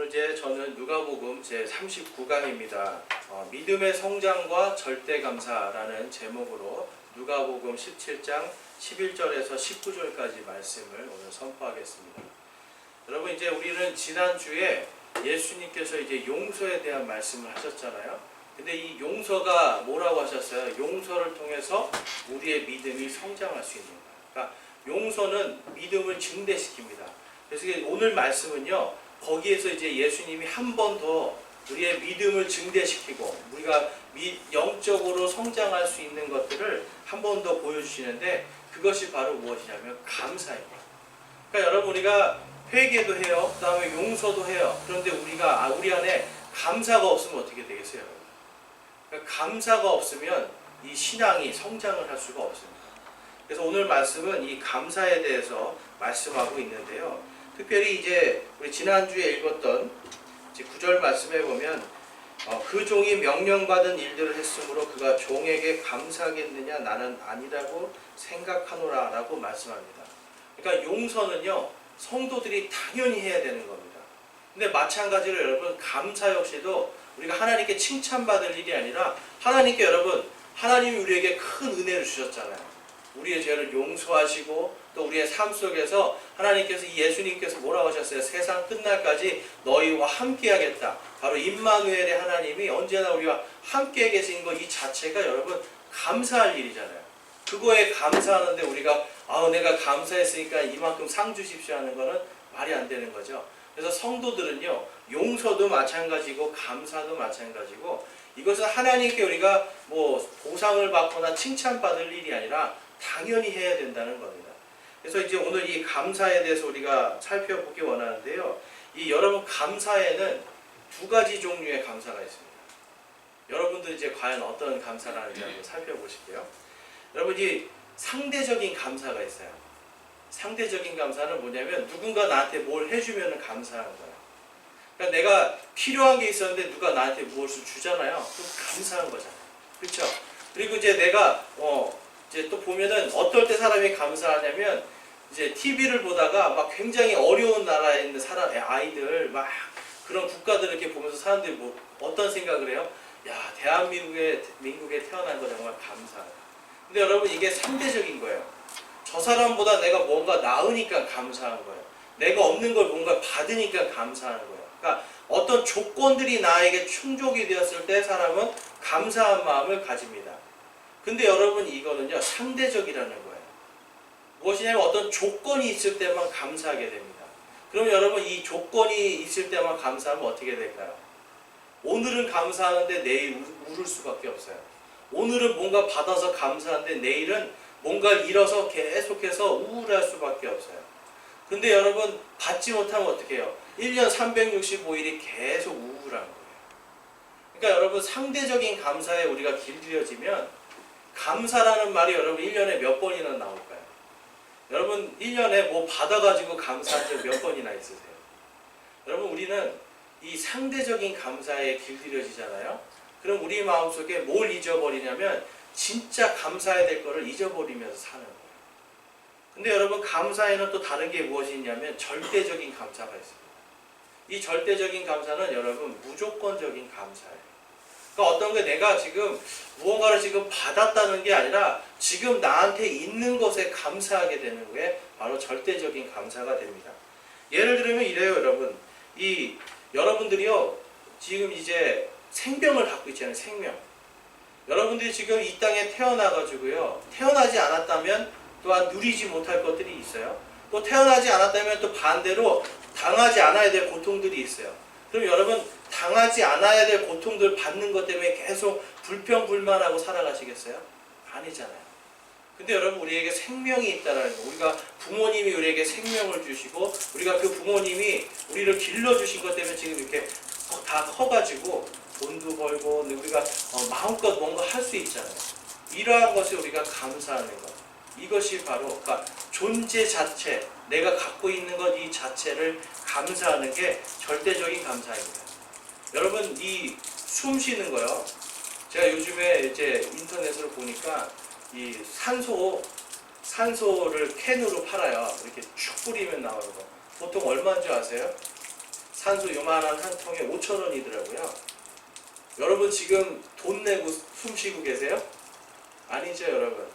오늘 저는 누가복음 제 39강입니다. 믿음의 성장과 절대감사라는 제목으로 누가복음 17장 11절에서 19절까지 말씀을 오늘 선포하겠습니다. 여러분, 우리는 지난주에 예수님께서 용서에 대한 말씀을 하셨잖아요. 근데 이 용서가 뭐라고 하셨어요? 용서를 통해서 우리의 믿음이 성장할 수 있는 거예요. 그러니까 용서는 믿음을 증대시킵니다. 그래서 오늘 말씀은요, 거기에서 예수님이 한 번 더 우리의 믿음을 증대시키고 우리가 영적으로 성장할 수 있는 것들을 한 번 더 보여주시는데, 그것이 바로 무엇이냐면 감사입니다. 그러니까 여러분, 우리가 회개도 해요, 그 다음에 용서도 해요. 그런데 우리 안에 감사가 없으면 어떻게 되겠어요? 그러니까 감사가 없으면 이 신앙이 성장을 할 수가 없습니다. 그래서 오늘 말씀은 이 감사에 대해서 말씀하고 있는데요, 특별히 우리 지난주에 읽었던 9절 말씀에 보면 그 종이 명령받은 일들을 했으므로 그가 종에게 감사하겠느냐, 나는 아니라고 생각하노라 라고 말씀합니다. 그러니까 용서는요, 성도들이 당연히 해야 되는 겁니다. 근데 마찬가지로 여러분, 감사 역시도 우리가 하나님께 칭찬받을 일이 아니라 하나님이 우리에게 큰 은혜를 주셨잖아요. 우리의 죄를 용서하시고 또 우리의 삶 속에서 하나님께서, 예수님께서 뭐라고 하셨어요? 세상 끝날까지 너희와 함께 하겠다. 바로 임마누엘의 하나님이 언제나 우리와 함께 계신 것 이 자체가 여러분 감사할 일이잖아요. 그거에 감사하는데 우리가 내가 감사했으니까 이만큼 상 주십시오 하는 거는 말이 안 되는 거죠. 그래서 성도들은요, 용서도 마찬가지고 감사도 마찬가지고, 이것은 하나님께 우리가 보상을 받거나 칭찬받을 일이 아니라 당연히 해야 된다는 겁니다. 그래서 오늘 이 감사에 대해서 우리가 살펴보기 원하는데요, 여러분, 감사에는 두 가지 종류의 감사가 있습니다. 여러분들이 과연 어떤 감사를 하는지 한번 살펴보실게요. 여러분, 상대적인 감사가 있어요. 상대적인 감사는 뭐냐면, 누군가 나한테 뭘 해주면 감사하는 거예요. 그러니까 내가 필요한 게 있었는데 누가 나한테 무엇을 주잖아요. 그럼 감사한 거잖아요. 그렇죠? 그리고 내가 또 보면은 어떨 때 사람이 감사하냐면, TV를 보다가 막 굉장히 어려운 나라에 있는 아이들, 막 그런 국가들을 이렇게 보면서 사람들이 어떤 생각을 해요? 야, 대한민국에 태어난 거 정말 감사하다. 근데 여러분, 이게 상대적인 거예요. 저 사람보다 내가 뭔가 나으니까 감사한 거예요. 내가 없는 걸 뭔가 받으니까 감사하는 거예요. 그러니까 어떤 조건들이 나에게 충족이 되었을 때 사람은 감사한 마음을 가집니다. 근데 여러분, 이거는요, 상대적이라는 거예요. 무엇이냐면 어떤 조건이 있을 때만 감사하게 됩니다. 그럼 여러분, 이 조건이 있을 때만 감사하면 어떻게 될까요? 오늘은 감사하는데 내일 울을 수밖에 없어요. 오늘은 뭔가 받아서 감사한데 내일은 뭔가를 잃어서 계속해서 우울할 수밖에 없어요. 근데 여러분, 받지 못하면 어떻게 해요? 1년 365일이 계속 우울한 거예요. 그러니까 여러분, 상대적인 감사에 우리가 길들여지면, 감사라는 말이 여러분 1년에 몇 번이나 나올까요? 여러분, 1년에 받아가지고 감사한 적 몇 번이나 있으세요? 여러분, 우리는 이 상대적인 감사에 길들여지잖아요. 그럼 우리 마음속에 뭘 잊어버리냐면, 진짜 감사해야 될 거를 잊어버리면서 사는 거예요. 근데 여러분, 감사에는 또 다른 게 무엇이 있냐면 절대적인 감사가 있습니다. 이 절대적인 감사는 여러분 무조건적인 감사예요. 그러니까 어떤 게 내가 지금 무언가를 지금 받았다는 게 아니라 지금 나한테 있는 것에 감사하게 되는 게 바로 절대적인 감사가 됩니다. 예를 들면 이래요, 여러분. 여러분들이요, 지금 생명을 갖고 있잖아요, 생명. 여러분들이 지금 이 땅에 태어나가지고요, 태어나지 않았다면 또한 누리지 못할 것들이 있어요. 또 태어나지 않았다면 또 반대로 당하지 않아야 될 고통들이 있어요. 그럼 여러분, 당하지 않아야 될 고통들 받는 것 때문에 계속 불평불만하고 살아가시겠어요? 아니잖아요. 근데 여러분, 우리에게 생명이 있다는 거, 우리가 부모님이 우리에게 생명을 주시고 우리가 그 부모님이 우리를 길러주신 것 때문에 지금 이렇게 다 커가지고 돈도 벌고 우리가 마음껏 뭔가 할 수 있잖아요. 이러한 것에 우리가 감사하는 것, 이것이 바로 그러니까 존재 자체, 내가 갖고 있는 것 이 자체를 감사하는 게 절대적인 감사입니다. 여러분, 이 숨 쉬는 거요, 제가 요즘에 인터넷으로 보니까 이 산소를 캔으로 팔아요. 이렇게 쭉 뿌리면 나오는 거. 보통 얼마인 줄 아세요? 산소 요만한 한 통에 5,000원이더라고요. 여러분 지금 돈 내고 숨 쉬고 계세요? 아니죠, 여러분.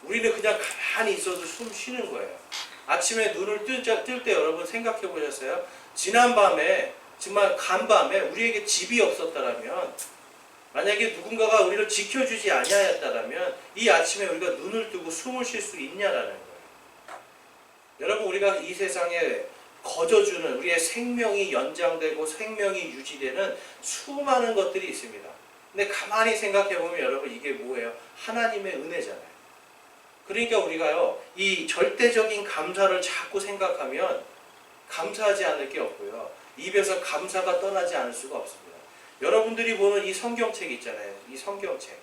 우리는 그냥 가만히 있어도 숨 쉬는 거예요. 아침에 눈을 뜰 때 여러분 생각해 보셨어요? 지난밤에, 정말 간밤에 우리에게 집이 없었다라면, 만약에 누군가가 우리를 지켜주지 아니하였다라면 이 아침에 우리가 눈을 뜨고 숨을 쉴 수 있냐라는 거예요. 여러분, 우리가 이 세상에 거저주는, 우리의 생명이 연장되고 생명이 유지되는 수많은 것들이 있습니다. 근데 가만히 생각해 보면 여러분, 이게 뭐예요? 하나님의 은혜잖아요. 그러니까 우리가요, 이 절대적인 감사를 자꾸 생각하면 감사하지 않을 게 없고요, 입에서 감사가 떠나지 않을 수가 없습니다. 여러분들이 보는 이 성경책 있잖아요. 이 성경책,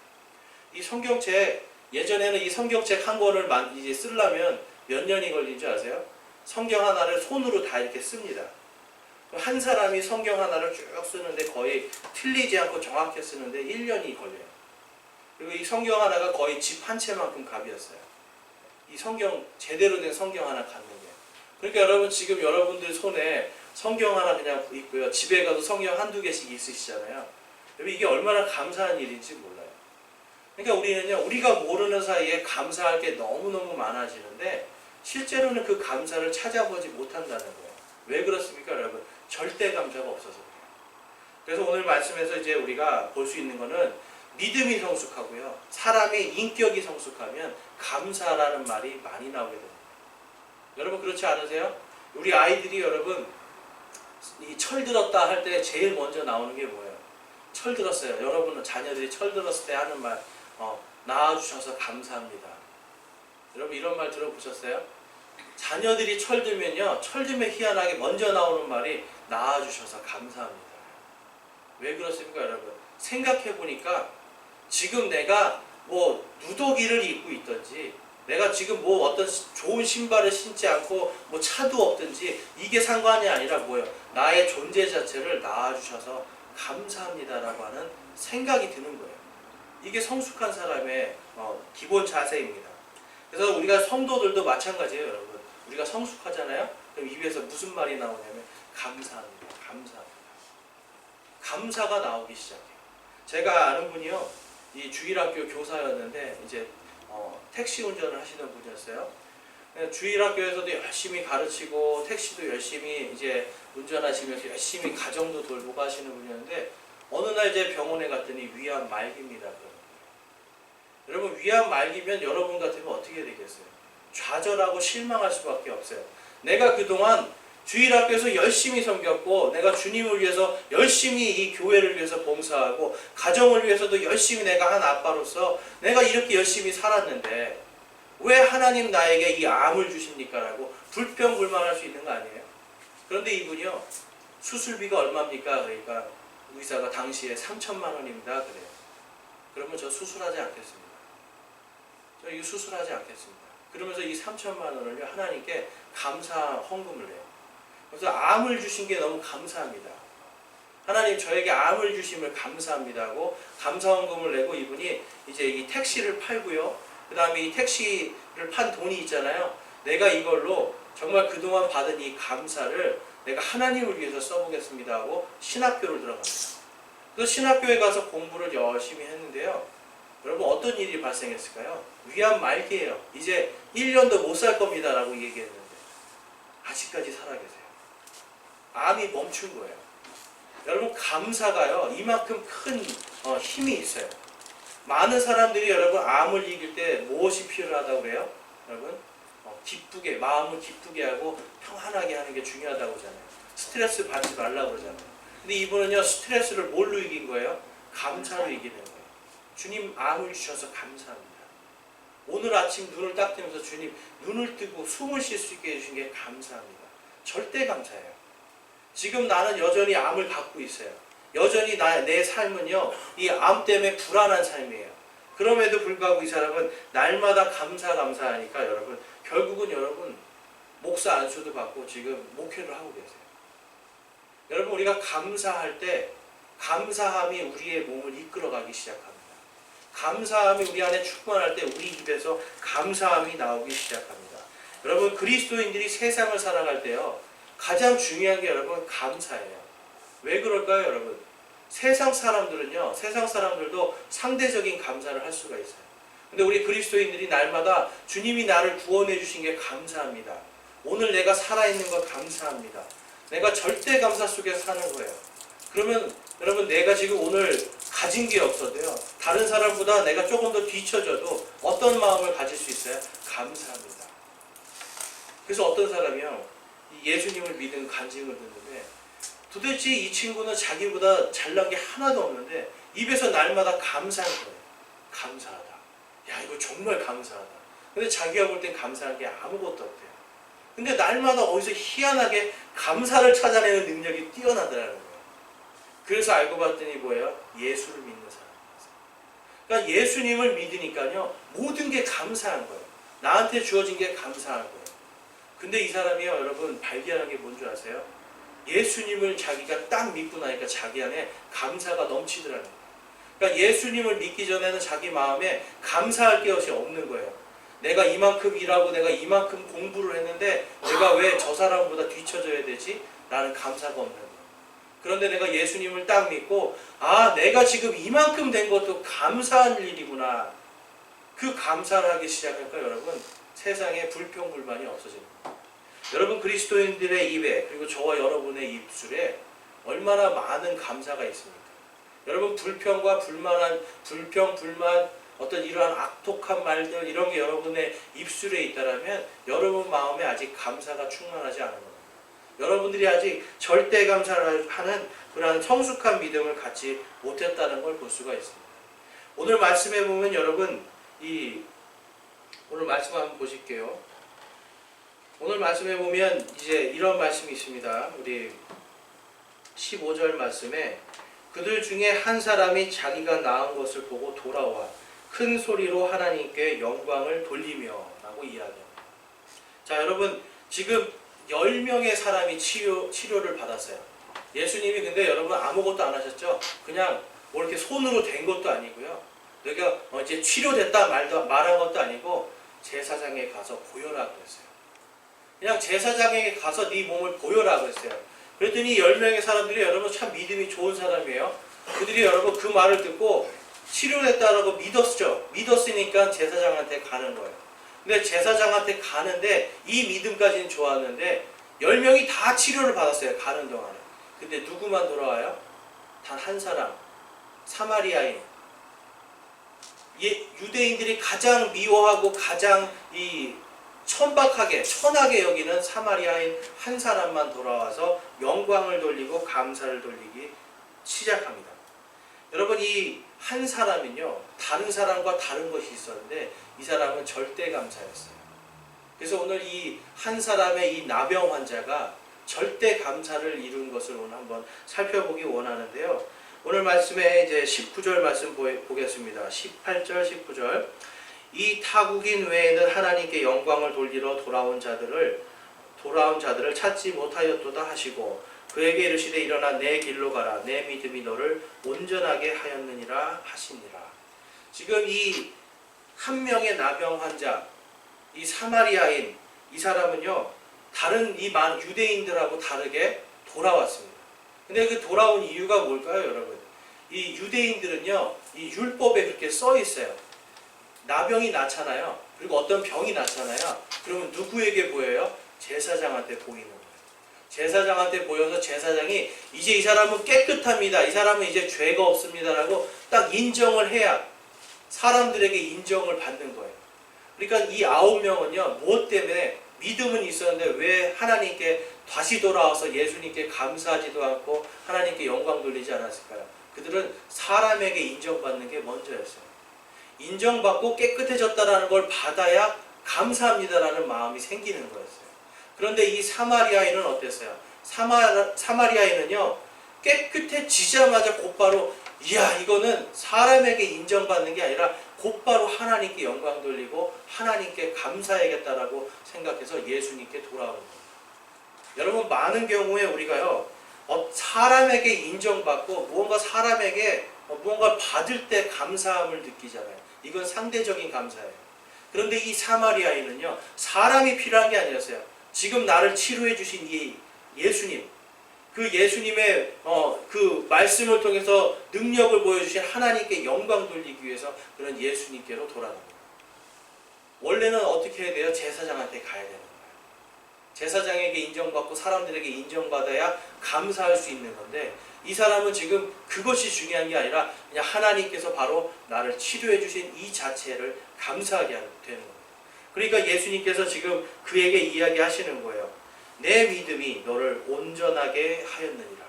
예전에는 이 성경책 한 권을 이제 쓰려면 몇 년이 걸린 줄 아세요? 성경 하나를 손으로 다 이렇게 씁니다. 한 사람이 성경 하나를 쭉 쓰는데 거의 틀리지 않고 정확히 쓰는데 1년이 걸려요. 그리고 이 성경 하나가 거의 집 한 채만큼 값이었어요. 이 성경, 제대로 된 성경 하나 갖는 게. 그러니까 여러분, 지금 여러분들 손에 성경 하나 그냥 있고요, 집에 가도 성경 한두 개씩 있으시잖아요. 여러분, 이게 얼마나 감사한 일인지 몰라요. 그러니까 우리는요, 우리가 모르는 사이에 감사할 게 너무너무 많아지는데 실제로는 그 감사를 찾아보지 못한다는 거예요. 왜 그렇습니까, 여러분? 절대 감사가 없어서 그래요. 그래서 오늘 말씀에서 이제 우리가 볼 수 있는 거는, 믿음이 성숙하고요, 사람의 인격이 성숙하면 감사라는 말이 많이 나오게 됩니다. 여러분, 그렇지 않으세요? 우리 아이들이 여러분, 이 철들었다 할 때 제일 먼저 나오는 게 뭐예요? 철들었어요. 여러분은 자녀들이 철들었을 때 하는 말, 낳아주셔서 감사합니다. 여러분, 이런 말 들어보셨어요? 자녀들이 철들면요, 철들면 희한하게 먼저 나오는 말이 낳아주셔서 감사합니다. 왜 그렇습니까, 여러분? 생각해보니까 지금 내가 뭐 누더기를 입고 있든지, 내가 지금 뭐 어떤 좋은 신발을 신지 않고 뭐 차도 없든지, 이게 상관이 아니라 뭐예요? 나의 존재 자체를 낳아주셔서 감사합니다라고 하는 생각이 드는 거예요. 이게 성숙한 사람의 기본 자세입니다. 그래서 우리가 성도들도 마찬가지예요, 여러분. 우리가 성숙하잖아요? 그럼 입에서 무슨 말이 나오냐면 감사합니다. 감사합니다. 감사가 나오기 시작해요. 제가 아는 분이요, 이 주일학교 교사였는데 이제 택시 운전을 하시는 분이었어요. 주일학교에서도 열심히 가르치고 택시도 열심히 이제 운전하시면서 열심히 가정도 돌보고 하시는 분이었는데, 어느 날 이제 병원에 갔더니 위암 말기입니다. 여러분, 위암 말기면 여러분 같으면 어떻게 되겠어요? 좌절하고 실망할 수밖에 없어요. 내가 그동안 주일학교에서 열심히 섬겼고, 내가 주님을 위해서 열심히 이 교회를 위해서 봉사하고, 가정을 위해서도 열심히 내가 한 아빠로서 내가 이렇게 열심히 살았는데 왜 하나님 나에게 이 암을 주십니까? 라고 불평불만할 수 있는 거 아니에요? 그런데 이분이요, 수술비가 얼마입니까? 그러니까 의사가 당시에 3천만 원입니다. 그래요. 그러면 저 수술하지 않겠습니다. 저 이거 수술하지 않겠습니다. 그러면서 이 3천만 원을 하나님께 감사 헌금을 해요. 그래서 암을 주신 게 너무 감사합니다. 하나님, 저에게 암을 주심을 감사합니다 하고 감사 헌금을 내고, 이분이 이제 이 택시를 팔고요, 그 다음에 이 택시를 판 돈이 있잖아요, 내가 이걸로 정말 그동안 받은 이 감사를 내가 하나님을 위해서 써보겠습니다 하고 신학교를 들어갑니다. 그래서 신학교에 가서 공부를 열심히 했는데요, 여러분, 어떤 일이 발생했을까요? 위암 말기예요. 이제 1년도 못 살 겁니다 라고 얘기했는데 아직까지 살아계세요. 암이 멈춘 거예요. 여러분, 감사가요, 이만큼 큰 힘이 있어요. 많은 사람들이 여러분, 암을 이길 때 무엇이 필요하다고 그래요? 여러분, 기쁘게, 마음을 기쁘게 하고 평안하게 하는 게 중요하다고 하잖아요. 스트레스 받지 말라고 그러잖아요. 근데 이분은요, 스트레스를 뭘로 이긴 거예요? 감사로 이기는 거예요. 주님, 암을 주셔서 감사합니다. 오늘 아침 눈을 딱 뜨면서 주님, 눈을 뜨고 숨을 쉴 수 있게 해주신 게 감사합니다. 절대 감사해요. 지금 나는 여전히 암을 갖고 있어요. 여전히 내 삶은요, 이 암 때문에 불안한 삶이에요. 그럼에도 불구하고 이 사람은 날마다 감사하니까 여러분, 결국은 여러분 목사 안수도 받고 지금 목회를 하고 계세요. 여러분, 우리가 감사할 때 감사함이 우리의 몸을 이끌어가기 시작합니다. 감사함이 우리 안에 충만할 때 우리 입에서 감사함이 나오기 시작합니다. 여러분, 그리스도인들이 세상을 살아갈 때요, 가장 중요한 게 여러분 감사예요. 왜 그럴까요, 여러분? 세상 사람들도 상대적인 감사를 할 수가 있어요. 근데 우리 그리스도인들이 날마다 주님이 나를 구원해 주신 게 감사합니다. 오늘 내가 살아있는 거 감사합니다. 내가 절대 감사 속에서 사는 거예요. 그러면 여러분, 내가 지금 오늘 가진 게 없어도요, 다른 사람보다 내가 조금 더 뒤처져도 어떤 마음을 가질 수 있어요? 감사합니다. 그래서 어떤 사람이요, 예수님을 믿은 간증을 듣는데 도대체 이 친구는 자기보다 잘난 게 하나도 없는데 입에서 날마다 감사한 거예요. 감사하다. 야, 이거 정말 감사하다. 근데 자기가 볼 땐 감사한 게 아무것도 없대요. 근데 날마다 어디서 희한하게 감사를 찾아내는 능력이 뛰어나더라는 거예요. 그래서 알고 봤더니 뭐예요? 예수를 믿는 사람이었어요. 그러니까 예수님을 믿으니까요, 모든 게 감사한 거예요. 나한테 주어진 게 감사한 거예요. 근데 이 사람이요, 여러분, 발견한 게 뭔 줄 아세요? 예수님을 자기가 딱 믿고 나니까 자기 안에 감사가 넘치더라는 거예요. 그러니까 예수님을 믿기 전에는 자기 마음에 감사할 게 없는 거예요. 내가 이만큼 일하고 내가 이만큼 공부를 했는데 내가 왜 저 사람보다 뒤처져야 되지? 라는 감사가 없는 거예요. 그런데 내가 예수님을 딱 믿고, 아, 내가 지금 이만큼 된 것도 감사한 일이구나. 그 감사를 하기 시작할까, 여러분? 세상에 불평불만이 없어집니다. 여러분, 그리스도인들의 입에, 그리고 저와 여러분의 입술에 얼마나 많은 감사가 있습니까? 여러분, 불평, 불만, 어떤 이러한 악독한 말들, 이런 게 여러분의 입술에 있다면 여러분 마음에 아직 감사가 충만하지 않은 겁니다. 여러분들이 아직 절대 감사를 하는 그러한 성숙한 믿음을 갖지 못했다는 걸 볼 수가 있습니다. 오늘 말씀해 보면 여러분, 오늘 말씀 한번 보실게요. 오늘 말씀해 보면 이제 이런 말씀이 있습니다. 우리 15절 말씀에 그들 중에 한 사람이 자기가 낳은 것을 보고 돌아와 큰 소리로 하나님께 영광을 돌리며 라고 이야기합니다. 자, 여러분, 지금 10명의 사람이 치료를 받았어요. 예수님이 근데 여러분 아무것도 안 하셨죠? 그냥 뭐 이렇게 손으로 된 것도 아니고요. 내가 이제 치료됐다 말한 것도 아니고 제사장에 가서 보여라 그랬어요. 그냥 제사장에게 가서 네 몸을 보여라 그랬어요. 그랬더니 10명의 사람들이 여러분 참 믿음이 좋은 사람이에요. 그들이 여러분 그 말을 듣고 치료됐다라고 믿었죠. 믿었으니까 제사장한테 가는 거예요. 근데 제사장한테 가는데 이 믿음까지는 좋았는데 10명이 다 치료를 받았어요. 가는 동안에. 근데 누구만 돌아와요? 단 한 사람. 사마리아인. 유대인들이 가장 미워하고 가장 천하게 여기는 사마리아인 한 사람만 돌아와서 영광을 돌리고 감사를 돌리기 시작합니다. 여러분, 이 한 사람은요, 다른 사람과 다른 것이 있었는데 이 사람은 절대 감사였어요. 그래서 오늘 이 한 사람의 이 나병 환자가 절대 감사를 이룬 것을 오늘 한번 살펴보기 원하는데요. 오늘 말씀에 이제 19절 말씀 보겠습니다. 18절, 19절. 이 타국인 외에는 하나님께 영광을 돌리러 돌아온 자들을 찾지 못하였도다 하시고 그에게 이르시되 일어나 내 길로 가라 내 믿음이 너를 온전하게 하였느니라 하시니라. 지금 이 한 명의 나병 환자, 이 사마리아인, 이 사람은요 다른 이 유대인들하고 다르게 돌아왔습니다. 근데 그 돌아온 이유가 뭘까요, 여러분? 이 유대인들은요 이 율법에 그렇게 써 있어요. 나병이 나잖아요. 그리고 어떤 병이 나잖아요. 그러면 누구에게 보여요? 제사장한테 보이는 거예요. 제사장한테 보여서 제사장이 이제 이 사람은 깨끗합니다. 이 사람은 이제 죄가 없습니다라고 딱 인정을 해야 사람들에게 인정을 받는 거예요. 그러니까 이 9명은요, 무엇 때문에 믿음은 있었는데 왜 하나님께 다시 돌아와서 예수님께 감사하지도 않고 하나님께 영광 돌리지 않았을까요? 그들은 사람에게 인정받는 게 먼저였어요. 인정받고 깨끗해졌다라는 걸 받아야 감사합니다라는 마음이 생기는 거였어요. 그런데 이 사마리아인은 어땠어요? 사마리아인은요, 깨끗해지자마자 곧바로 이야, 이거는 사람에게 인정받는 게 아니라 곧바로 하나님께 영광 돌리고 하나님께 감사해야겠다라고 생각해서 예수님께 돌아오는 거예요. 여러분, 많은 경우에 우리가요, 사람에게 인정받고 무언가 사람에게 무언가 받을 때 감사함을 느끼잖아요. 이건 상대적인 감사예요. 그런데 이 사마리아인은요, 사람이 필요한 게 아니었어요. 지금 나를 치료해 주신 이 예수님, 그 예수님의 그 말씀을 통해서 능력을 보여주신 하나님께 영광 돌리기 위해서 그런 예수님께로 돌아갑니다. 원래는 어떻게 해야 돼요? 제사장한테 가야 되는 거예요. 제사장에게 인정받고 사람들에게 인정받아야 감사할 수 있는 건데, 이 사람은 지금 그것이 중요한 게 아니라 그냥 하나님께서 바로 나를 치료해 주신 이 자체를 감사하게 되는 겁니다. 그러니까 예수님께서 지금 그에게 이야기하시는 거예요. 내 믿음이 너를 온전하게 하였느니라.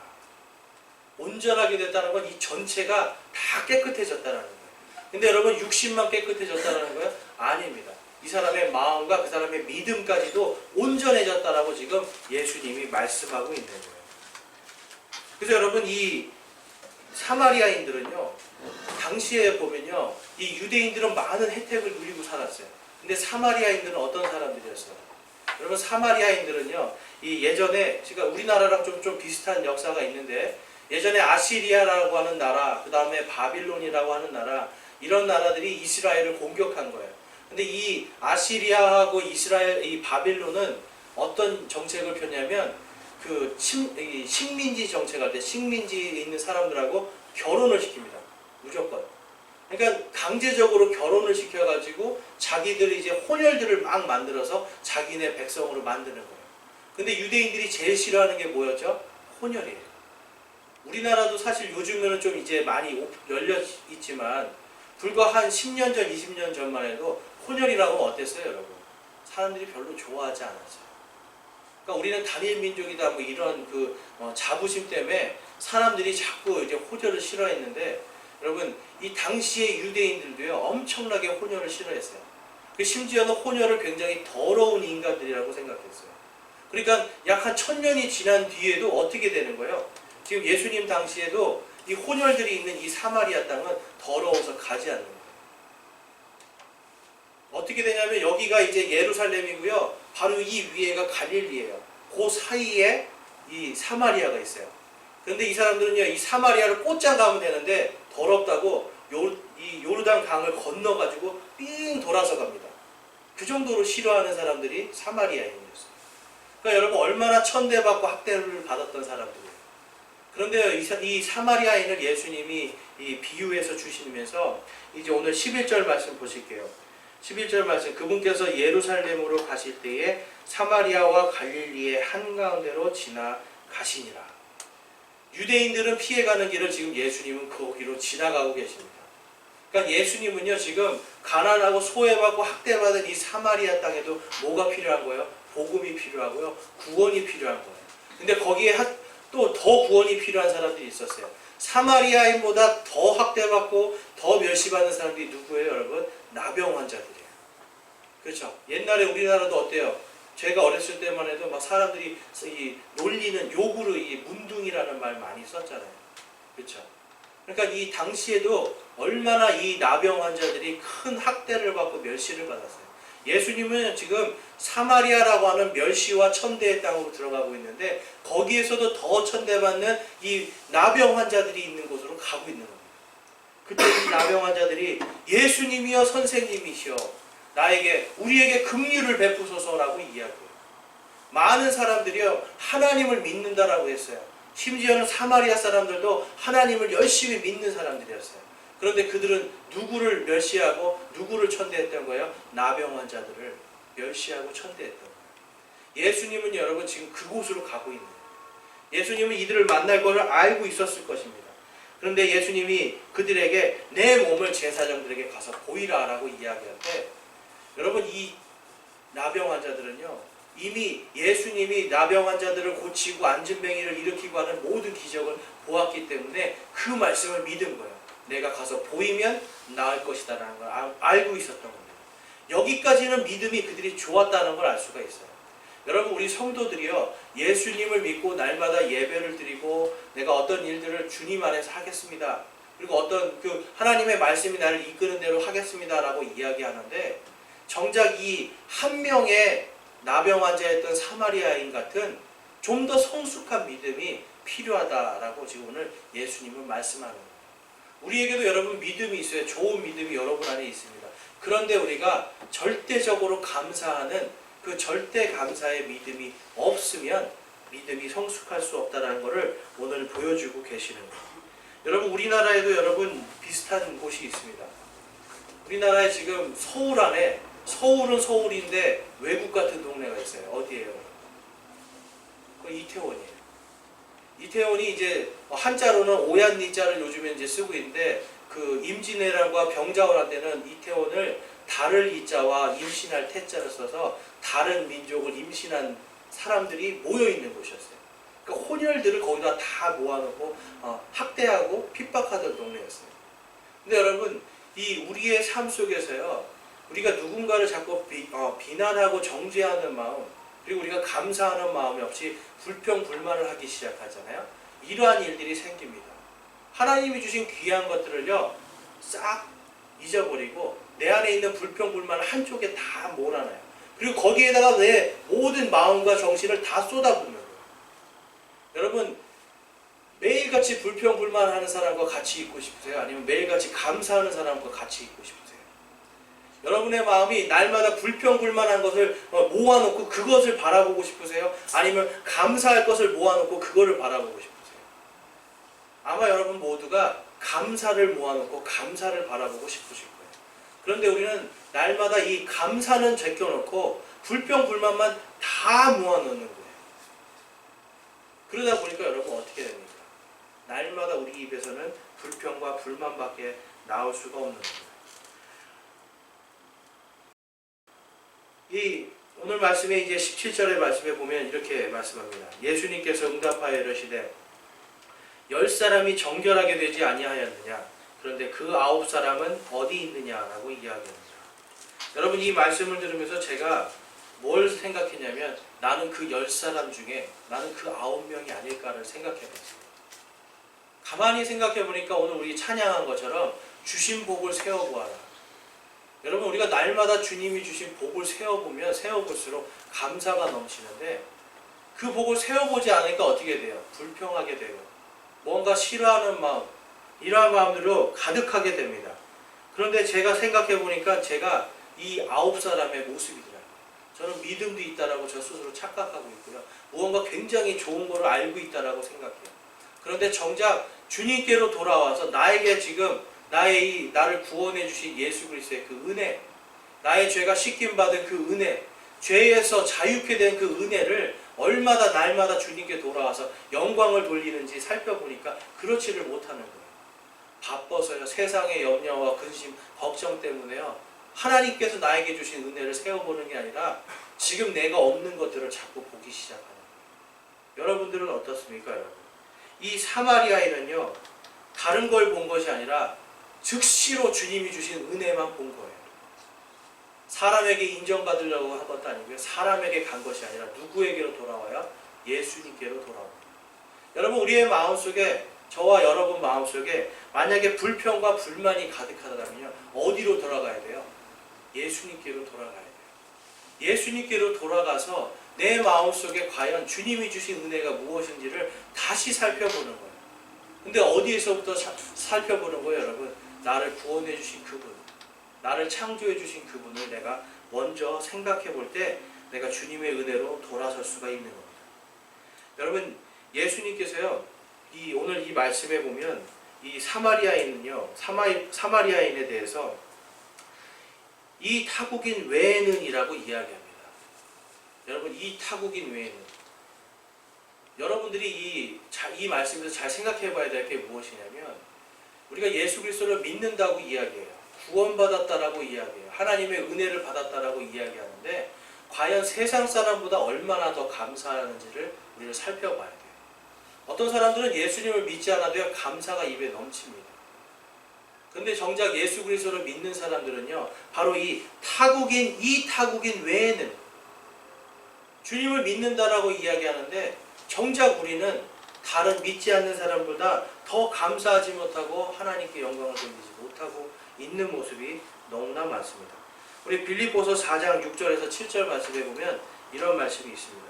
온전하게 됐다는 건 이 전체가 다 깨끗해졌다는 거예요. 근데 여러분, 육신만 깨끗해졌다는 거예요? 아닙니다. 이 사람의 마음과 그 사람의 믿음까지도 온전해졌다라고 지금 예수님이 말씀하고 있는 거예요. 그래서 여러분, 이 사마리아인들은요, 당시에 보면요, 이 유대인들은 많은 혜택을 누리고 살았어요. 근데 사마리아인들은 어떤 사람들이었어요? 여러분, 사마리아인들은요, 이 예전에, 그러니까 우리나라랑 좀 비슷한 역사가 있는데, 예전에 아시리아라고 하는 나라, 그 다음에 바빌론이라고 하는 나라, 이런 나라들이 이스라엘을 공격한 거예요. 근데 이 아시리아하고 이스라엘, 이 바빌론은 어떤 정책을 폈냐면, 그 식민지 정책할 때 식민지에 있는 사람들하고 결혼을 시킵니다. 무조건. 그러니까 강제적으로 결혼을 시켜가지고 자기들이 이제 혼혈들을 막 만들어서 자기네 백성으로 만드는 거예요. 근데 유대인들이 제일 싫어하는 게 뭐였죠? 혼혈이에요. 우리나라도 사실 요즘에는 좀 이제 많이 열려 있지만, 불과 한 10년 전, 20년 전만 해도 혼혈이라고 하면 어땠어요, 여러분? 사람들이 별로 좋아하지 않았어요. 그러니까 우리는 단일 민족이다, 뭐 이런 그 자부심 때문에 사람들이 자꾸 이제 혼혈을 싫어했는데, 여러분, 이 당시의 유대인들도요, 엄청나게 혼혈을 싫어했어요. 심지어는 혼혈을 굉장히 더러운 인간들이라고 생각했어요. 그러니까 약 한 1000년이 지난 뒤에도 어떻게 되는 거예요? 지금 예수님 당시에도 이 혼혈들이 있는 이 사마리아 땅은 더러워서 가지 않는 거예요. 어떻게 되냐면 여기가 이제 예루살렘이고요. 바로 이 위에가 갈릴리예요. 그 사이에 이 사마리아가 있어요. 그런데 이 사람들은요, 이 사마리아를 곧장 가면 되는데 더럽다고 이 요르단 강을 건너가지고 삥 돌아서 갑니다. 그 정도로 싫어하는 사람들이 사마리아인이었어요. 그러니까 여러분, 얼마나 천대받고 학대를 받았던 사람들이에요. 그런데 이 사마리아인을 예수님이 이 비유해서 주시면서 이제 오늘 11절 말씀 보실게요. 11절 말씀, 그분께서 예루살렘으로 가실 때에 사마리아와 갈릴리의 한가운데로 지나가시니라. 유대인들은 피해가는 길을 지금 예수님은 거기로 지나가고 계십니다. 그러니까 예수님은요, 지금 가난하고 소외받고 학대받은 이 사마리아 땅에도 뭐가 필요한 거예요? 복음이 필요하고요, 구원이 필요한 거예요. 근데 거기에 또 더 구원이 필요한 사람들이 있었어요. 사마리아인보다 더 학대받고 더 멸시받는 사람들이 누구예요, 여러분? 나병 환자들이에요. 그렇죠? 옛날에 우리나라도 어때요? 제가 어렸을 때만 해도 막 사람들이 이 놀리는 욕으로 이 문둥이라는 말 많이 썼잖아요. 그렇죠? 그러니까 이 당시에도 얼마나 이 나병 환자들이 큰 학대를 받고 멸시를 받았어요. 예수님은 지금 사마리아라고 하는 멸시와 천대의 땅으로 들어가고 있는데, 거기에서도 더 천대받는 이 나병 환자들이 있는 곳으로 가고 있는 겁니다. 그때 이 나병 환자들이 예수님이여 선생님이시여 우리에게 긍휼을 베푸소서라고 이야기해요. 많은 사람들이요, 하나님을 믿는다라고 했어요. 심지어는 사마리아 사람들도 하나님을 열심히 믿는 사람들이었어요. 그런데 그들은 누구를 멸시하고 누구를 천대했던 거예요? 나병 환자들을 멸시하고 천대했던 거예요. 예수님은 여러분 지금 그곳으로 가고 있는 거예요. 예수님은 이들을 만날 것을 알고 있었을 것입니다. 그런데 예수님이 그들에게 내 몸을 제사장들에게 가서 보이라라고 이야기할 때, 여러분, 이 나병 환자들은요, 이미 예수님이 나병 환자들을 고치고 안진뱅이를 일으키고 하는 모든 기적을 보았기 때문에 그 말씀을 믿은 거예요. 내가 가서 보이면 나을 것이다라는 걸 알고 있었던 겁니다. 여기까지는 믿음이 그들이 좋았다는 걸 알 수가 있어요. 여러분, 우리 성도들이요, 예수님을 믿고 날마다 예배를 드리고 내가 어떤 일들을 주님 안에서 하겠습니다, 그리고 어떤 그 하나님의 말씀이 나를 이끄는 대로 하겠습니다라고 이야기하는데, 정작 이 한 명의 나병 환자였던 사마리아인 같은 좀 더 성숙한 믿음이 필요하다라고 지금 오늘 예수님은 말씀하는 거예요. 우리에게도 여러분 믿음이 있어요. 좋은 믿음이 여러분 안에 있습니다. 그런데 우리가 절대적으로 감사하는 그 절대 감사의 믿음이 없으면 믿음이 성숙할 수 없다는 것을 오늘 보여주고 계시는 거예요. 여러분 우리나라에도 여러분 비슷한 곳이 있습니다. 우리나라에 지금 서울 안에 서울은 서울인데 외국 같은 동네가 있어요. 어디예요? 그 이태원이에요. 이태원이 이제 한자로는 오얏니자를 요즘에 이제 쓰고 있는데 그 임진왜란과 병자호란 때는 이태원을 다를 이자와 임신할 태자를 써서 다른 민족을 임신한 사람들이 모여 있는 곳이었어요. 그러니까 혼혈들을 거기다 다 모아놓고 학대하고 핍박하던 동네였어요. 근데 여러분 이 우리의 삶 속에서요, 우리가 누군가를 자꾸 비난하고 정죄하는 마음, 그리고 우리가 감사하는 마음이 없이 불평 불만을 하기 시작하잖아요. 이러한 일들이 생깁니다. 하나님이 주신 귀한 것들을요 싹 잊어버리고 내 안에 있는 불평 불만을 한쪽에 다 몰아놔요. 그리고 거기에다가 내 모든 마음과 정신을 다 쏟아붓는 거예요. 여러분 매일같이 불평 불만하는 사람과 같이 있고 싶으세요? 아니면 매일같이 감사하는 사람과 같이 있고 싶으세요? 여러분의 마음이 날마다 불평 불만한 것을 모아놓고 그것을 바라보고 싶으세요? 아니면 감사할 것을 모아놓고 그거를 바라보고 싶으세요? 아마 여러분 모두가 감사를 모아놓고 감사를 바라보고 싶으실 거예요. 그런데 우리는 날마다 이 감사는 제껴놓고 불평 불만만 다 모아놓는 거예요. 그러다 보니까 여러분 어떻게 됩니까? 날마다 우리 입에서는 불평과 불만밖에 나올 수가 없는 거예요. 이 오늘 말씀에 이제 17절의 말씀에 보면 이렇게 말씀합니다. 예수님께서 응답하여 이르시되 10사람이 정결하게 되지 아니하였느냐? 그런데 그 9사람은 어디 있느냐라고 이야기합니다. 여러분 이 말씀을 들으면서 제가 뭘 생각했냐면 나는 그 10사람 중에 나는 그 9명이 아닐까를 생각해봤어요. 가만히 생각해보니까 오늘 우리 찬양한 것처럼 주신 복을 세워보아라. 여러분 우리가 날마다 주님이 주신 복을 세워보면 세워볼수록 감사가 넘치는데 그 복을 세워보지 않으니까 어떻게 돼요? 불평하게 되고 뭔가 싫어하는 마음, 이러한 마음으로 가득하게 됩니다. 그런데 제가 생각해보니까 제가 이 9사람의 모습이더라고요. 저는 믿음도 있다라고 저 스스로 착각하고 있고요. 무언가 굉장히 좋은 거를 알고 있다라고 생각해요. 그런데 정작 주님께로 돌아와서 나에게 지금 나를 구원해 주신 예수 그리스도의 그 은혜, 나의 죄가 씻김 받은 그 은혜, 죄에서 자유케 된 그 은혜를 얼마나 날마다 주님께 돌아와서 영광을 돌리는지 살펴보니까 그렇지를 못하는 거예요. 바빠서요. 세상의 염려와 근심, 걱정 때문에요. 하나님께서 나에게 주신 은혜를 세워보는 게 아니라 지금 내가 없는 것들을 자꾸 보기 시작하는 거예요. 여러분들은 어떻습니까? 여러분? 이 사마리아인은요. 다른 걸 본 것이 아니라 즉시로 주님이 주신 은혜만 본 거예요. 사람에게 인정받으려고 한 것도 아니고요. 사람에게 간 것이 아니라 누구에게로 돌아와요? 예수님께로 돌아옵니다. 여러분 우리의 마음속에 저와 여러분 마음속에 만약에 불평과 불만이 가득하다면요. 어디로 돌아가야 돼요? 예수님께로 돌아가야 돼요. 예수님께로 돌아가서 내 마음속에 과연 주님이 주신 은혜가 무엇인지를 다시 살펴보는 거예요. 근데 어디에서부터 살펴보는 거예요, 여러분? 나를 구원해 주신 그분, 나를 창조해 주신 그분을 내가 먼저 생각해 볼 때 내가 주님의 은혜로 돌아설 수가 있는 겁니다. 여러분, 예수님께서요, 오늘 이 말씀에 보면 이 사마리아인은요, 사마리아인에 대해서 이 타국인 외에는이라고 이야기합니다. 여러분, 이 타국인 외에는 여러분들이 이 말씀에서 잘 생각해 봐야 될 게 무엇이냐면 우리가 예수 그리스도를 믿는다고 이야기해요. 구원받았다라고 이야기해요. 하나님의 은혜를 받았다라고 이야기하는데 과연 세상 사람보다 얼마나 더 감사하는지를 우리는 살펴봐야 돼요. 어떤 사람들은 예수님을 믿지 않아도요 감사가 입에 넘칩니다. 근데 정작 예수 그리스도를 믿는 사람들은요 바로 이 타국인 외에는 주님을 믿는다라고 이야기하는데 정작 우리는 다른 믿지 않는 사람보다 더 감사하지 못하고 하나님께 영광을 돌리지 못하고 있는 모습이 너무나 많습니다. 우리 빌립보서 4장 6절에서 7절 말씀에 보면 이런 말씀이 있습니다.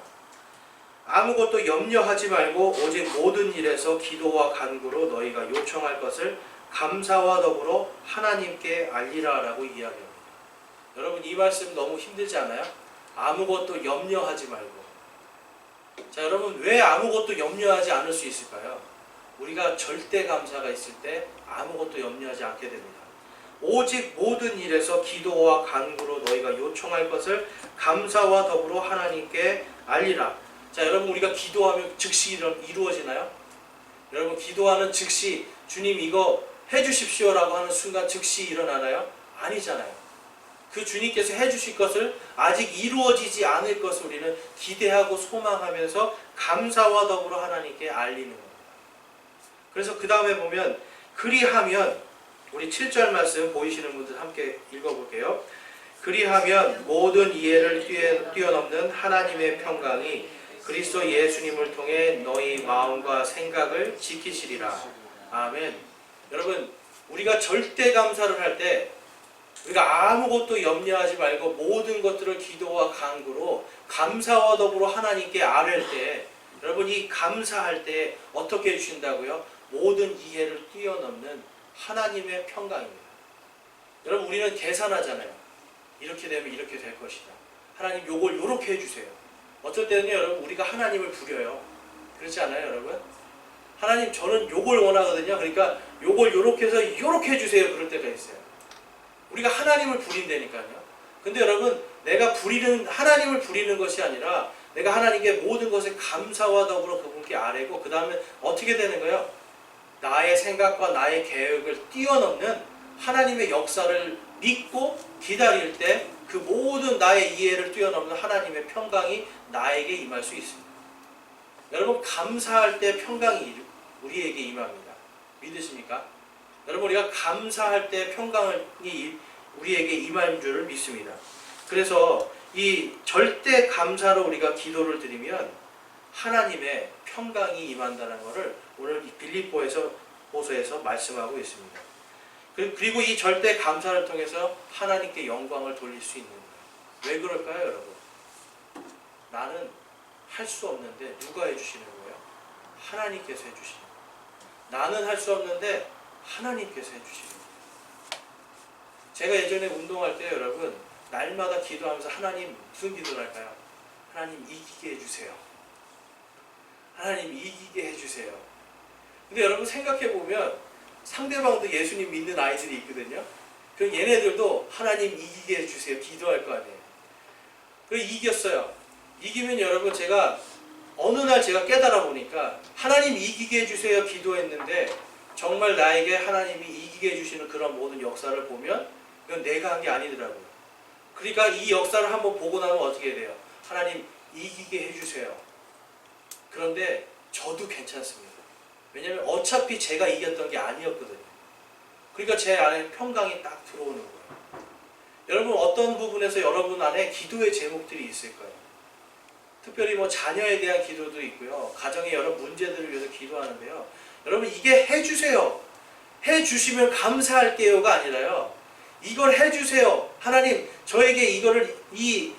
아무것도 염려하지 말고 오직 모든 일에서 기도와 간구로 너희가 요청할 것을 감사와 더불어 하나님께 알리라라고 이야기합니다. 여러분 이 말씀 너무 힘들지 않아요? 아무것도 염려하지 말고 자, 여러분 왜 아무것도 염려하지 않을 수 있을까요? 우리가 절대 감사가 있을 때 아무것도 염려하지 않게 됩니다. 오직 모든 일에서 기도와 간구로 너희가 요청할 것을 감사와 더불어 하나님께 알리라. 자, 여러분 우리가 기도하면 즉시 이루어지나요? 여러분 기도하는 즉시 주님 이거 해주십시오라고 하는 순간 즉시 일어나나요? 아니잖아요. 그 주님께서 해주실 것을 아직 이루어지지 않을 것을 우리는 기대하고 소망하면서 감사와 더불어 하나님께 알리는 겁니다. 그래서 그 다음에 보면 그리하면 우리 7절 말씀 보이시는 분들 함께 읽어볼게요. 그리하면 모든 이해를 뛰어넘는 하나님의 평강이 그리스도 예수님을 통해 너희 마음과 생각을 지키시리라. 아멘. 여러분 우리가 절대 감사를 할 때 우리가 아무것도 염려하지 말고 모든 것들을 기도와 간구로 감사와 더불어 하나님께 아뢰을 때 여러분 이 감사할 때 어떻게 해주신다고요? 모든 이해를 뛰어넘는 하나님의 평강입니다. 여러분 우리는 계산하잖아요. 이렇게 되면 이렇게 될 것이다. 하나님 요걸 요렇게 해주세요. 어쩔 때는요 여러분 우리가 하나님을 부려요. 그렇지 않아요 여러분? 하나님 저는 요걸 원하거든요. 그러니까 요걸 요렇게 해서 요렇게 해주세요. 그럴 때가 있어요. 우리가 하나님을 부린다니까요. 근데 여러분 내가 하나님을 부리는 것이 아니라 내가 하나님께 모든 것에 감사와 더불어 그분께 아뢰고 그 다음에 어떻게 되는 거예요? 나의 생각과 나의 계획을 뛰어넘는 하나님의 역사를 믿고 기다릴 때 그 모든 나의 이해를 뛰어넘는 하나님의 평강이 나에게 임할 수 있습니다. 여러분 감사할 때 평강이 우리에게 임합니다. 믿으십니까? 여러분 우리가 감사할 때 평강이 우리에게 임할 줄을 믿습니다. 그래서 이 절대 감사로 우리가 기도를 드리면 하나님의 평강이 임한다는 것을 오늘 빌립보에서 보서에서 말씀하고 있습니다. 그리고 이 절대 감사를 통해서 하나님께 영광을 돌릴 수 있는 거예요. 왜 그럴까요 여러분? 나는 할 수 없는데 누가 해주시는 거예요? 하나님께서 해주시는 거예요. 나는 할 수 없는데 하나님께서 해주시는 거예요. 제가 예전에 운동할 때 여러분 날마다 기도하면서 하나님 무슨 기도를 할까요? 하나님 이기게 해주세요. 하나님 이기게 해주세요. 근데 여러분 생각해보면 상대방도 예수님 믿는 아이들이 있거든요. 그럼 얘네들도 하나님 이기게 해주세요. 기도할 거 아니에요. 그래서 이겼어요. 이기면 여러분 제가 어느 날 제가 깨달아 보니까 하나님 이기게 해주세요 기도했는데 정말 나에게 하나님이 이기게 해주시는 그런 모든 역사를 보면 이건 내가 한 게 아니더라고요. 그러니까 이 역사를 한번 보고 나면 어떻게 돼요? 하나님 이기게 해주세요. 그런데 저도 괜찮습니다. 왜냐하면 어차피 제가 이겼던 게 아니었거든요. 그러니까 제 안에 평강이 딱 들어오는 거예요. 여러분 어떤 부분에서 여러분 안에 기도의 제목들이 있을 거예요. 특별히 뭐 자녀에 대한 기도도 있고요. 가정의 여러 문제들을 위해서 기도하는데요. 여러분 이게 해주세요. 해주시면 감사할게요가 아니라요. 이걸 해주세요. 하나님 저에게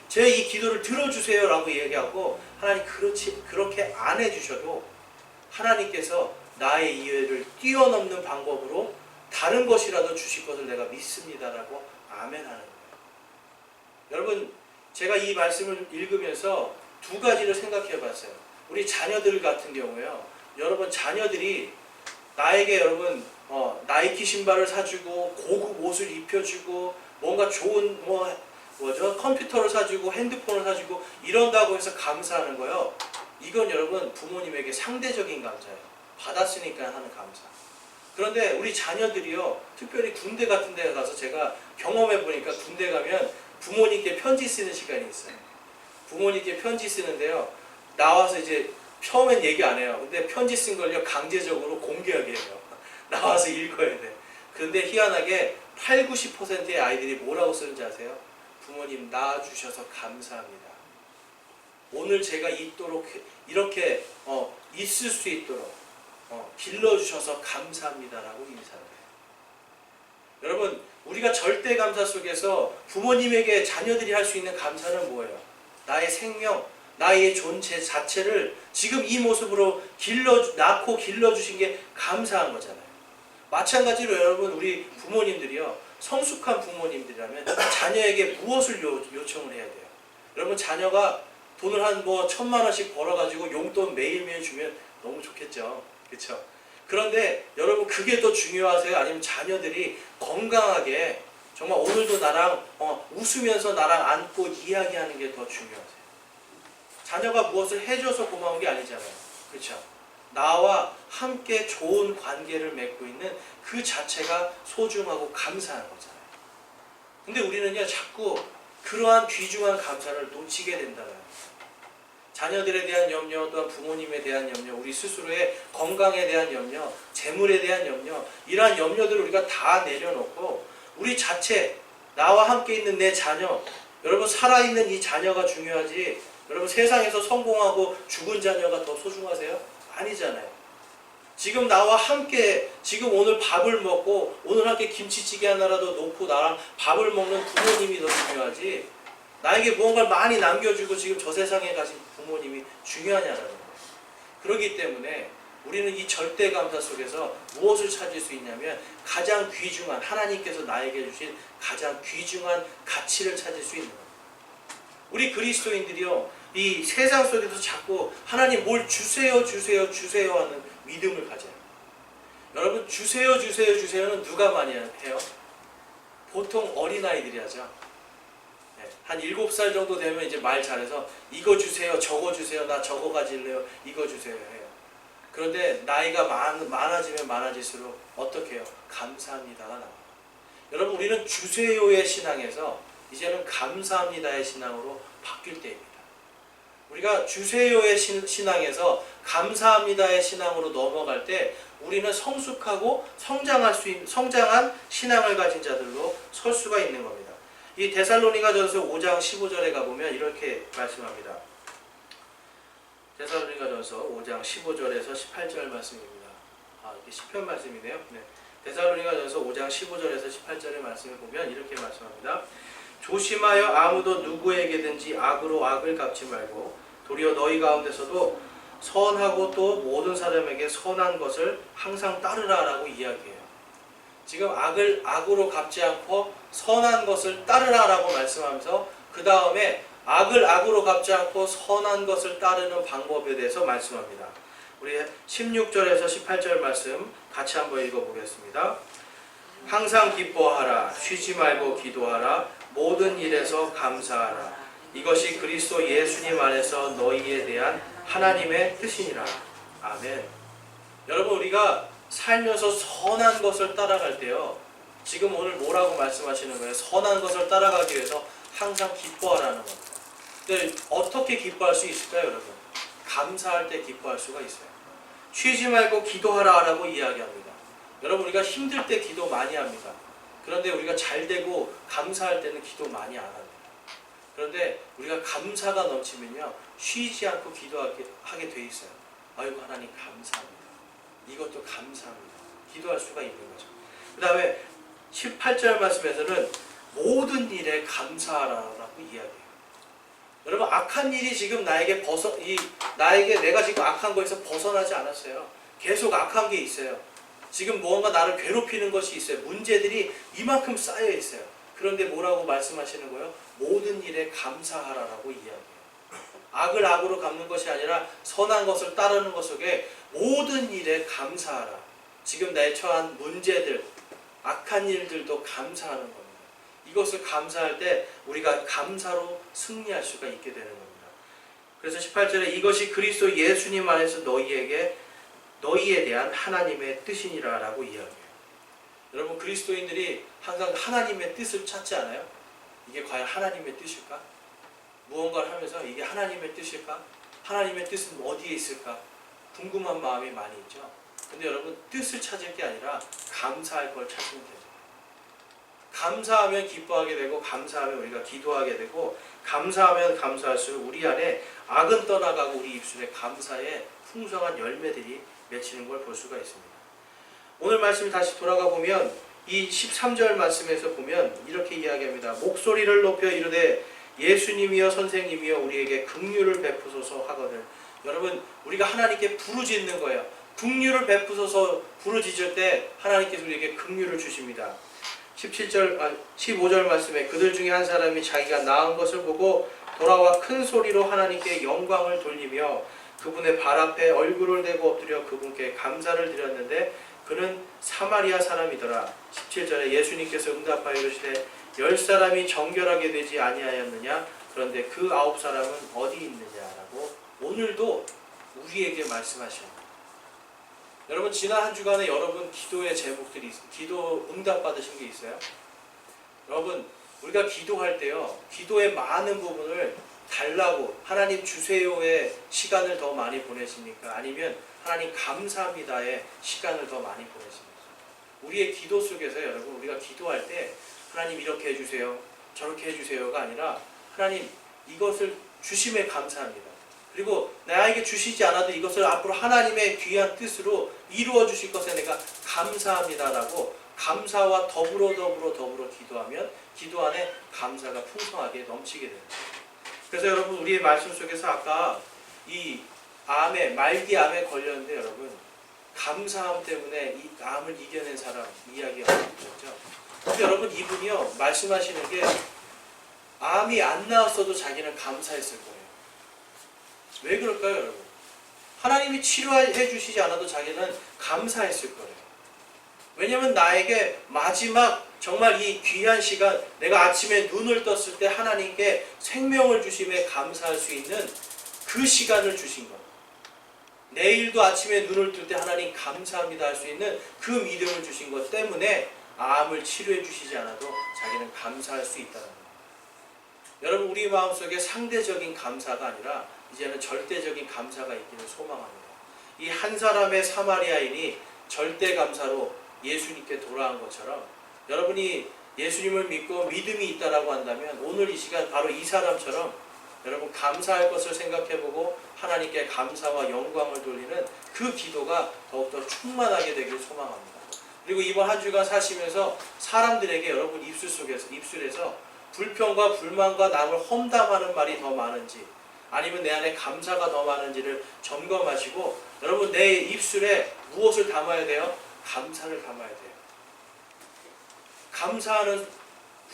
제 이 기도를 들어주세요 라고 얘기하고 하나님 그렇게 안 해주셔도 하나님께서 나의 이해를 뛰어넘는 방법으로 다른 것이라도 주실 것을 내가 믿습니다라고 아멘 하는 거예요. 여러분 제가 이 말씀을 읽으면서 두 가지를 생각해 봤어요. 우리 자녀들 같은 경우에요. 여러분 자녀들이 나에게 여러분 나이키 신발을 사주고 고급 옷을 입혀주고 뭔가 좋은 컴퓨터를 사주고 핸드폰을 사주고 이런다고 해서 감사하는 거예요. 이건 여러분 부모님에게 상대적인 감사예요. 받았으니까 하는 감사. 그런데 우리 자녀들이요. 특별히 군대 같은 데 가서 제가 경험해 보니까 군대 가면 부모님께 편지 쓰는 시간이 있어요. 부모님께 편지 쓰는데요. 나와서 이제 처음엔 얘기 안 해요. 근데 편지 쓴 걸요. 강제적으로 공개하게 해요. 나와서 읽어야 돼. 그런데 희한하게 80~90%의 아이들이 뭐라고 쓰는지 아세요? 부모님 낳아주셔서 감사합니다. 오늘 제가 이렇게 있을 수 있도록 길러주셔서 감사합니다라고 인사를 해요. 여러분 우리가 절대 감사 속에서 부모님에게 자녀들이 할 수 있는 감사는 뭐예요? 나의 생명, 나의 존재 자체를 지금 이 모습으로 낳고 길러주신 게 감사한 거잖아요. 마찬가지로 여러분 우리 부모님들이요. 성숙한 부모님들이라면 자녀에게 무엇을 요청을 해야 돼요? 여러분 자녀가 돈을 한 뭐 1,000만 원씩 벌어가지고 용돈 매일매일 주면 너무 좋겠죠. 그렇죠? 그런데 여러분 그게 더 중요하세요? 아니면 자녀들이 건강하게 정말 오늘도 나랑 웃으면서 나랑 안고 이야기하는 게 더 중요하세요? 자녀가 무엇을 해줘서 고마운 게 아니잖아요. 그렇죠? 나와 함께 좋은 관계를 맺고 있는 그 자체가 소중하고 감사한 거잖아요. 근데 우리는요 자꾸 그러한 귀중한 감사를 놓치게 된다는 거예요. 자녀들에 대한 염려, 또한 부모님에 대한 염려, 우리 스스로의 건강에 대한 염려, 재물에 대한 염려, 이러한 염려들을 우리가 다 내려놓고 우리 자체, 나와 함께 있는 내 자녀, 여러분 살아있는 이 자녀가 중요하지, 여러분 세상에서 성공하고 죽은 자녀가 더 소중하세요? 아니잖아요. 지금 나와 함께 지금 오늘 밥을 먹고 오늘 함께 김치찌개 하나라도 놓고 나랑 밥을 먹는 부모님이 더 중요하지, 나에게 무언가를 많이 남겨주고 지금 저 세상에 가신 부모님이 중요하냐는 거예요. 그렇기 때문에 우리는 이 절대 감사 속에서 무엇을 찾을 수 있냐면 가장 귀중한, 하나님께서 나에게 주신 가장 귀중한 가치를 찾을 수 있는 거예요. 우리 그리스도인들이요, 이 세상 속에서 자꾸 하나님 뭘 주세요 주세요 주세요 하는 믿음을 가져요. 여러분 주세요 주세요 주세요는 누가 많이 해요? 보통 어린아이들이 하죠. 한 7살 정도 되면 이제 말 잘해서 이거 주세요, 저거 주세요, 나 저거 가질래요, 이거 주세요 해요. 그런데 나이가 많아지면 많아질수록 어떻게 해요? 감사합니다가 나와요. 여러분 우리는 주세요의 신앙에서 이제는 감사합니다의 신앙으로 바뀔 때입니다. 우리가 주세요의 신앙에서 감사합니다의 신앙으로 넘어갈 때 우리는 성숙하고 성장한 신앙을 가진 자들로 설 수가 있는 겁니다. 이 데살로니가전서 5장 15절에 가보면 이렇게 말씀합니다. 데살로니가전서 5장 15절에서 18절 말씀입니다. 이게 시편 말씀이네요. 네. 데살로니가전서 5장 15절에서 18절의 말씀을 보면 이렇게 말씀합니다. 조심하여 아무도 누구에게든지 악으로 악을 갚지 말고 도리어 너희 가운데서도 선하고 또 모든 사람에게 선한 것을 항상 따르라라고 이야기해요. 지금 악을 악으로 갚지 않고 선한 것을 따르라라고 말씀하면서 그 다음에 악을 악으로 갚지 않고 선한 것을 따르는 방법에 대해서 말씀합니다. 우리 16절에서 18절 말씀 같이 한번 읽어보겠습니다. 항상 기뻐하라, 쉬지 말고 기도하라, 모든 일에서 감사하라. 이것이 그리스도 예수님 안에서 너희에 대한 하나님의 뜻이니라. 아멘. 여러분 우리가 살면서 선한 것을 따라갈 때요, 지금 오늘 뭐라고 말씀하시는 거예요? 선한 것을 따라가기 위해서 항상 기뻐하라는 겁니다. 근데 어떻게 기뻐할 수 있을까요, 여러분? 감사할 때 기뻐할 수가 있어요. 쉬지 말고 기도하라 라고 이야기합니다. 여러분 우리가 힘들 때 기도 많이 합니다. 그런데 우리가 잘 되고 감사할 때는 기도 많이 안 합니다. 그런데 우리가 감사가 넘치면요, 쉬지 않고 기도하게 돼 있어요. 아이고 하나님 감사합니다. 이것도 감사합니다. 기도할 수가 있는 거죠. 그 다음에 18절 말씀에서는 모든 일에 감사하라고 이야기해요. 여러분 악한 일이 지금 나에게 내가 지금 악한 거에서 벗어나지 않았어요. 계속 악한 게 있어요. 지금 무언가 나를 괴롭히는 것이 있어요. 문제들이 이만큼 쌓여 있어요. 그런데 뭐라고 말씀하시는 거예요? 모든 일에 감사하라라고 이야기해요. 악을 악으로 갚는 것이 아니라 선한 것을 따르는 것 속에 모든 일에 감사하라. 지금 나의 처한 문제들, 악한 일들도 감사하는 겁니다. 이것을 감사할 때 우리가 감사로 승리할 수가 있게 되는 겁니다. 그래서 18절에 이것이 그리스도 예수님 안에서 너희에 대한 하나님의 뜻이니라 라고 이야기해요. 여러분 그리스도인들이 항상 하나님의 뜻을 찾지 않아요? 이게 과연 하나님의 뜻일까? 무언가를 하면서 이게 하나님의 뜻일까? 하나님의 뜻은 어디에 있을까? 궁금한 마음이 많이 있죠. 근데 여러분 뜻을 찾을 게 아니라 감사할 걸 찾으면 되죠. 감사하면 기뻐하게 되고 감사하면 우리가 기도하게 되고 감사하면 감사할수록 우리 안에 악은 떠나가고 우리 입술에 감사의 풍성한 열매들이 맺히는 걸 볼 수가 있습니다. 오늘 말씀 다시 돌아가 보면 이 13절 말씀에서 보면 이렇게 이야기합니다. 목소리를 높여 이르되 예수님이여 선생님이여 우리에게 긍휼을 베푸소서 하거늘. 여러분 우리가 하나님께 부르짖는 거예요. 긍휼을 베푸소서 부르짖을 때 하나님께서 우리에게 긍휼을 주십니다. 15절 말씀에 그들 중에 한 사람이 자기가 나은 것을 보고 돌아와 큰 소리로 하나님께 영광을 돌리며 그분의 발 앞에 얼굴을 대고 엎드려 그분께 감사를 드렸는데 그는 사마리아 사람이더라. 17절에 예수님께서 응답하여 이르시되 10사람이 정결하게 되지 아니하였느냐? 그런데 그 9사람은 어디 있느냐라고 오늘도 우리에게 말씀하십니다. 여러분, 지난 한 주간에 여러분 기도의 제목들이, 기도 응답 받으신 게 있어요? 여러분, 우리가 기도할 때요, 기도의 많은 부분을 달라고 하나님 주세요의 시간을 더 많이 보내십니까? 아니면 하나님 감사합니다의 시간을 더 많이 보내십니까? 우리의 기도 속에서 여러분, 우리가 기도할 때 하나님 이렇게 해주세요, 저렇게 해주세요가 아니라 하나님 이것을 주심에 감사합니다. 그리고 나에게 주시지 않아도 이것을 앞으로 하나님의 귀한 뜻으로 이루어 주실 것에 내가 감사합니다라고 감사와 더불어 기도하면 기도 안에 감사가 풍성하게 넘치게 됩니다. 그래서 여러분, 우리의 말씀 속에서 아까 이 암에, 말기 암에 걸렸는데 여러분, 감사함 때문에 이 암을 이겨낸 사람 이야기가 나오죠. 근데 여러분, 이분이요 말씀하시는 게 암이 안 나왔어도 자기는 감사했을 거예요. 왜 그럴까요, 여러분? 하나님이 치료해 주시지 않아도 자기는 감사했을 거예요. 왜냐하면 나에게 마지막 정말 이 귀한 시간, 내가 아침에 눈을 떴을 때 하나님께 생명을 주심에 감사할 수 있는 그 시간을 주신 것. 내일도 아침에 눈을 뜰 때 하나님 감사합니다 할 수 있는 그 믿음을 주신 것 때문에 암을 치료해 주시지 않아도 자기는 감사할 수 있다는 거예요. 여러분, 우리 마음속에 상대적인 감사가 아니라 이제는 절대적인 감사가 있기를 소망합니다. 이 한 사람의 사마리아인이 절대 감사로 예수님께 돌아온 것처럼 여러분이 예수님을 믿고 믿음이 있다라고 한다면 오늘 이 시간 바로 이 사람처럼 여러분 감사할 것을 생각해보고 하나님께 감사와 영광을 돌리는 그 기도가 더욱더 충만하게 되기를 소망합니다. 그리고 이번 한 주간 사시면서 사람들에게 여러분 입술에서 불평과 불만과 남을 험담하는 말이 더 많은지 아니면 내 안에 감사가 더 많은지를 점검하시고 여러분 내 입술에 무엇을 담아야 돼요? 감사를 담아야 돼요. 감사하는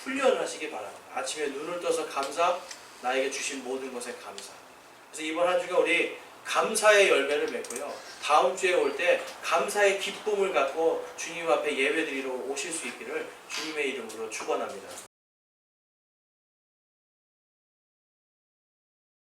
훈련을 하시기 바랍니다. 아침에 눈을 떠서 감사, 나에게 주신 모든 것에 감사. 그래서 이번 한 주간 우리 감사의 열매를 맺고요. 다음 주에 올 때 감사의 기쁨을 갖고 주님 앞에 예배드리러 오실 수 있기를 주님의 이름으로 축원합니다.